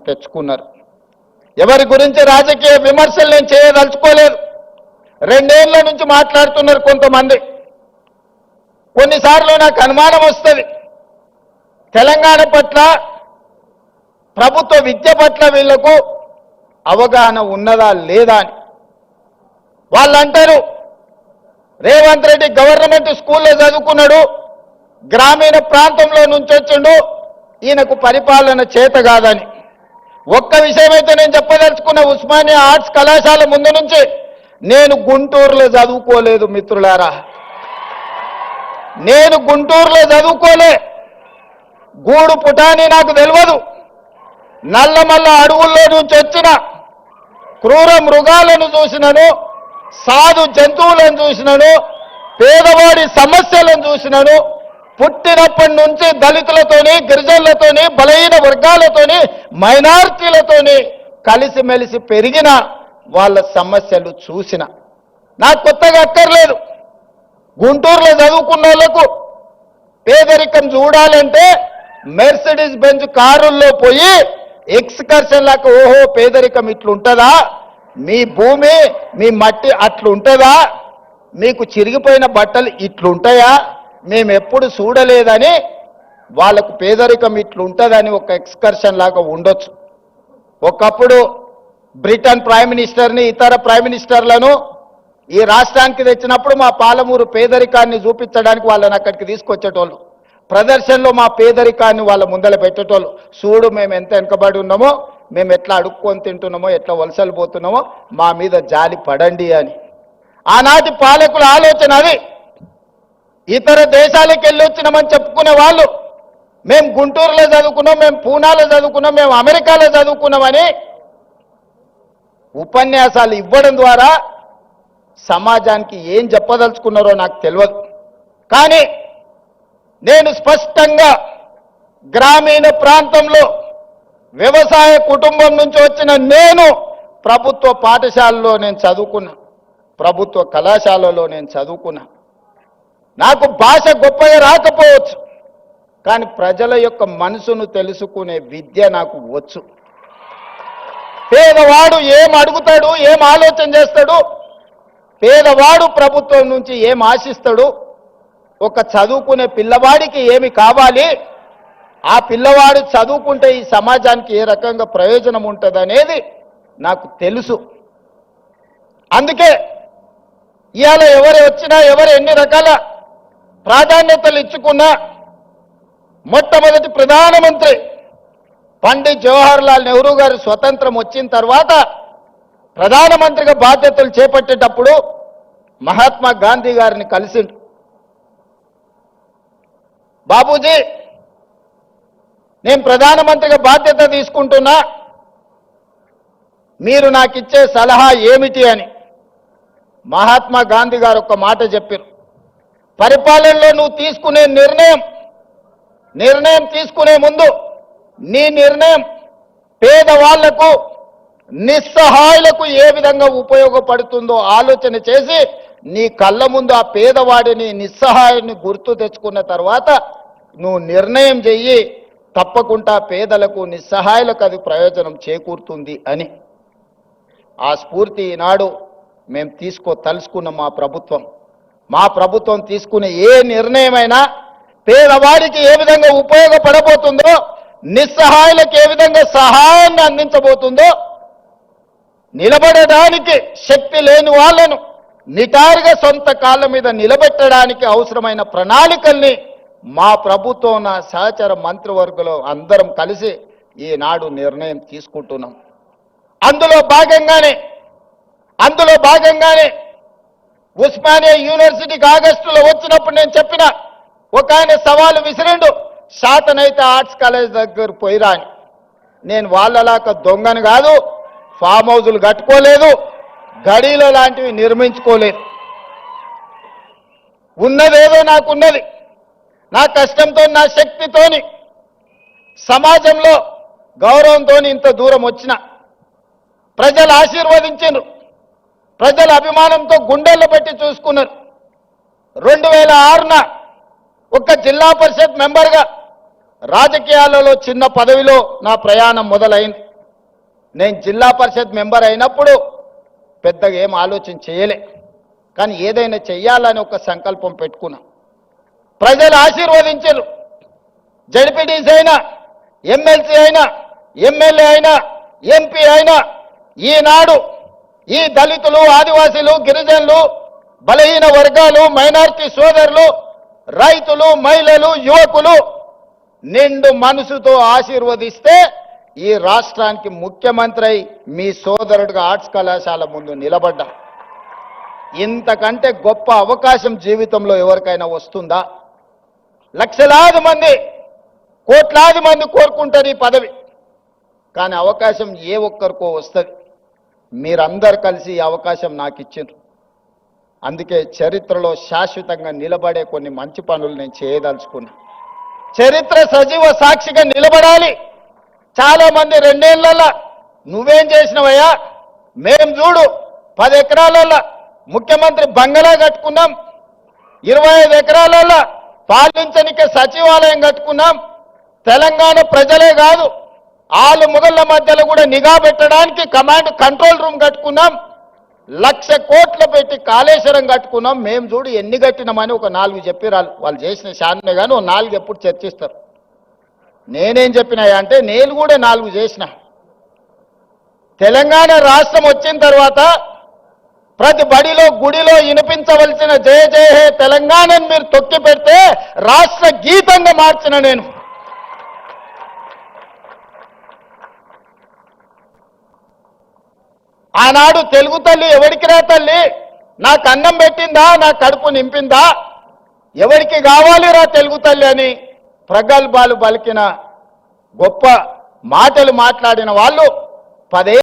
తెచ్చుకున్నారు. ఎవరి గురించి రాజకీయ విమర్శలు నేను చేయదలుచుకోలేదు. 2 ఏళ్ల నుంచి మాట్లాడుతున్నారు కొంతమంది. కొన్నిసార్లు నాకు అనుమానం వస్తుంది, తెలంగాణ పట్ల, ప్రభుత్వ విద్య పట్ల వీళ్లకు అవగాహన ఉన్నదా లేదా అని. వాళ్ళు అంటారు, రేవంత్ రెడ్డి గవర్నమెంట్ స్కూల్లో చదువుకున్నాడు, గ్రామీణ ప్రాంతంలో నుంచి వచ్చిండు, ఈయనకు పరిపాలన చేత కాదని. ఒక్క విషయం అయితే నేను చెప్పదలుచుకున్న, ఉస్మానియా ఆర్ట్స్ కళాశాల ముందు నుంచి నేను గుంటూరులో చదువుకోలేదు మిత్రులారా. నేను గుంటూరులో చదువుకోలే. గూడు పుటాని నాకు తెలియదు. నల్లమల్ల అడవుల్లో నుంచి వచ్చిన క్రూర మృగాలను చూసినాను, సాధు జంతువులను చూసినాను, పేదవాడి సమస్యలను చూసినాను. పుట్టినప్పటి నుంచి దళితులతోని, గిరిజనులతోని, బలహీన వర్గాలతోని, మైనారిటీలతోని కలిసిమెలిసి పెరిగిన వాళ్ళ సమస్యలు చూసిన. నాకు కొత్తగా అక్కర్లేదు. గుంటూరులో చదువుకున్న వాళ్ళకు పేదరికం చూడాలంటే మెర్సిడీస్ బెంజ్ కారుల్లో పోయి ఎక్స్కర్షన్ లాగా, ఓహో పేదరికం ఇట్లుంటుందా, మీ భూమి మీ మట్టి అట్లుంటుందా, మీకు చిరిగిపోయిన బట్టలు ఇట్లుంటాయా, మేము ఎప్పుడు చూడలేదని వాళ్ళకు పేదరికం ఇట్లుంటుందని ఒక ఎక్స్కర్షన్ లాగా ఉండొచ్చు. ఒకప్పుడు బ్రిటన్ ప్రైమ్ మినిస్టర్ని, ఇతర ప్రైమ్ మినిస్టర్లను ఈ రాష్ట్రానికి తెచ్చినప్పుడు మా పాలమూరు పేదరికాన్ని చూపించడానికి వాళ్ళని అక్కడికి తీసుకొచ్చేటోళ్ళు. ప్రదర్శనలో మా పేదరికాన్ని వాళ్ళ ముందర పెట్టేటోళ్ళు. చూడు మేము ఎంత వెనుకబడి ఉన్నామో, మేము ఎట్లా అడుక్కొని తింటున్నామో, ఎట్లా వలసలు పోతున్నామో, మా మీద జాలి పడండి అని. ఆనాటి పాలకుల ఆలోచన అది. ఇతర దేశాలకు వెళ్ళి వచ్చినామని చెప్పుకునే వాళ్ళు, మేము గుంటూరులో చదువుకున్నాం, మేము పూనాలో చదువుకున్నాం, మేము అమెరికాలో చదువుకున్నామని ఉపన్యాసాలు ఇవ్వడం ద్వారా సమాజానికి ఏం చెప్పదలుచుకున్నారో నాకు తెలియదు. కానీ నేను స్పష్టంగా గ్రామీణ ప్రాంతంలో వ్యవసాయ కుటుంబం నుంచి వచ్చిన నేను ప్రభుత్వ పాఠశాలలో నేను చదువుకున్నా, ప్రభుత్వ కళాశాలలో నేను చదువుకున్నా. నాకు భాష గొప్పగా రాకపోవచ్చు, కానీ ప్రజల యొక్క మనసును తెలుసుకునే విద్య నాకు వచ్చు. పేదవాడు ఏం అడుగుతాడు, ఏం ఆలోచన చేస్తాడు, పేదవాడు ప్రభుత్వం నుంచి ఏం ఆశిస్తాడు, ఒక చదువుకునే పిల్లవాడికి ఏమి కావాలి, ఆ పిల్లవాడు చదువుకుంటే ఈ సమాజానికి ఏ రకంగా ప్రయోజనం ఉంటుందనేది నాకు తెలుసు. అందుకే ఇవాళ ఎవరు వచ్చినా, ఎవరు ఎన్ని రకాల ప్రాధాన్యతలు ఇచ్చుకున్నా, మొట్టమొదటి ప్రధానమంత్రి పండిత్ జవహర్లాల్ నెహ్రూ గారు స్వతంత్రం వచ్చిన తర్వాత ప్రధానమంత్రిగా బాధ్యతలు చేపట్టేటప్పుడు మహాత్మా గాంధీ గారిని కలిసిండు. బాబూజీ, నేను ప్రధానమంత్రిగా బాధ్యత తీసుకుంటున్నా, మీరు నాకు ఇచ్చే సలహా ఏమిటి అని. మహాత్మా గాంధీ గారు ఒక మాట చెప్పారు, పరిపాలనలో నువ్వు తీసుకునే నిర్ణయం తీసుకునే ముందు నీ నిర్ణయం పేదవాళ్లకు, నిస్సహాయులకు ఏ విధంగా ఉపయోగపడుతుందో ఆలోచన చేసి నీ కళ్ళ ముందు ఆ పేదవాడిని, నిస్సహాయుని గుర్తు తెచ్చుకున్న తర్వాత నువ్వు నిర్ణయం చెయ్యి, తప్పకుండా పేదలకు, నిస్సహాయులకు అది ప్రయోజనం చేకూరుతుంది అని. ఆ స్ఫూర్తి ఈనాడు మేము తలుసుకున్న మా ప్రభుత్వం తీసుకునే ఏ నిర్ణయమైనా పేదవాడికి ఏ విధంగా ఉపయోగపడబోతుందో, నిస్సహాయులకు ఏ విధంగా సహాయాన్ని అందించబోతుందో, నిలబడడానికి శక్తి లేని వాళ్ళను నిటారుగా సొంత కాళ్ళ మీద నిలబెట్టడానికి అవసరమైన ప్రణాళికల్ని మా ప్రభుత్వం, నా సహచర మంత్రివర్గంలో అందరం కలిసి ఈనాడు నిర్ణయం తీసుకుంటున్నాం. అందులో భాగంగానే ఉస్మానియా యూనివర్సిటీకి ఆగస్టులో వచ్చినప్పుడు నేను చెప్పిన, ఒక ఆయన సవాలు విసిరిండు, శాతనైతే ఆర్ట్స్ కాలేజ్ దగ్గర పోయిరా అని. నేను వాళ్ళలాగా దొంగను కాదు, ఫామ్ హౌజులు కట్టుకోలేదు, గడీలో లాంటివి నిర్మించుకోలేదు. ఉన్నదేదో నాకున్నది, నా కష్టంతో, నా శక్తితోని, సమాజంలో గౌరవంతో ఇంత దూరం వచ్చిన. ప్రజలు ఆశీర్వదించారు, ప్రజల అభిమానంతో గుండెల్లో పెట్టి చూసుకున్నారు. 2006న ఒక జిల్లా పరిషత్ మెంబర్గా రాజకీయాలలో చిన్న పదవిలో నా ప్రయాణం మొదలైంది. నేను జిల్లా పరిషత్ మెంబర్ అయినప్పుడు పెద్దగా ఏం ఆలోచన చేయలే, కానీ ఏదైనా చెయ్యాలని ఒక సంకల్పం పెట్టుకున్నా. ప్రజలు ఆశీర్వదించారు. జడ్పీటీసీ అయినా, ఎమ్మెల్సీ అయినా, ఎమ్మెల్యే అయినా, ఎంపీ అయినా ఈనాడు ఈ దళితులు, ఆదివాసీలు, గిరిజనులు, బలహీన వర్గాలు, మైనారిటీ సోదరులు, రైతులు, మహిళలు, యువకులు నిండు మనసుతో ఆశీర్వదిస్తే ఈ రాష్ట్రానికి ముఖ్యమంత్రి అయి మీ సోదరుడిగా ఆర్ట్స్ కళాశాల ముందు నిలబడ్డా. ఇంతకంటే గొప్ప అవకాశం జీవితంలో ఎవరికైనా వస్తుందా? లక్షలాది మంది, కోట్లాది మంది కోరుకుంటారు ఈ పదవి, కానీ అవకాశం ఏ ఒక్కరికో వస్తుంది. మీరందరూ కలిసి ఈ అవకాశం నాకు ఇచ్చిండ్రు. అందుకే చరిత్రలో శాశ్వతంగా నిలబడే కొన్ని మంచి పనులు నేను చేయదలుచుకున్నా. చరిత్ర సజీవ సాక్షిగా నిలబడాలి. చాలా మంది 2 ఏళ్లలో నువ్వేం చేసినవయ్యా, మేం చూడు 10 ఎకరాలలో ముఖ్యమంత్రి బంగళా కట్టుకున్నాం, 25 ఎకరాలలో పాలించనికే సచివాలయం కట్టుకున్నాం. తెలంగాణ ప్రజలే కాదు, ఆలు ముగళ్ళ మధ్యలో కూడా నిఘా పెట్టడానికి కమాండ్ కంట్రోల్ రూమ్ కట్టుకున్నాం. 1,00,000 కోట్లు పెట్టి కాళేశ్వరం కట్టుకున్నాం. మేము చూడు ఎన్ని కట్టినామని ఒక 4 చెప్పిరాలు. వాళ్ళు చేసిన శాన్నే కానీ ఓ 4 ఎప్పుడు చర్చిస్తారు. నేనేం చెప్పినాయా అంటే నేను కూడా 4 చేసిన. తెలంగాణ రాష్ట్రం వచ్చిన తర్వాత ప్రతి బడిలో, గుడిలో వినిపించవలసిన జయ జయ హే తెలంగాణని మీరు తొక్కి పెడితే రాష్ట్ర గీతంగా మార్చిన నేను. ఆనాడు తెలుగు తల్లి ఎవరికి రా తల్లి, నాకు అన్నం పెట్టిందా, నా కడుపు నింపిందా, ఎవరికి కావాలిరా తెలుగు తల్లి అని ప్రగల్భాలు పలికిన గొప్ప మాటలు మాట్లాడిన వాళ్ళు 10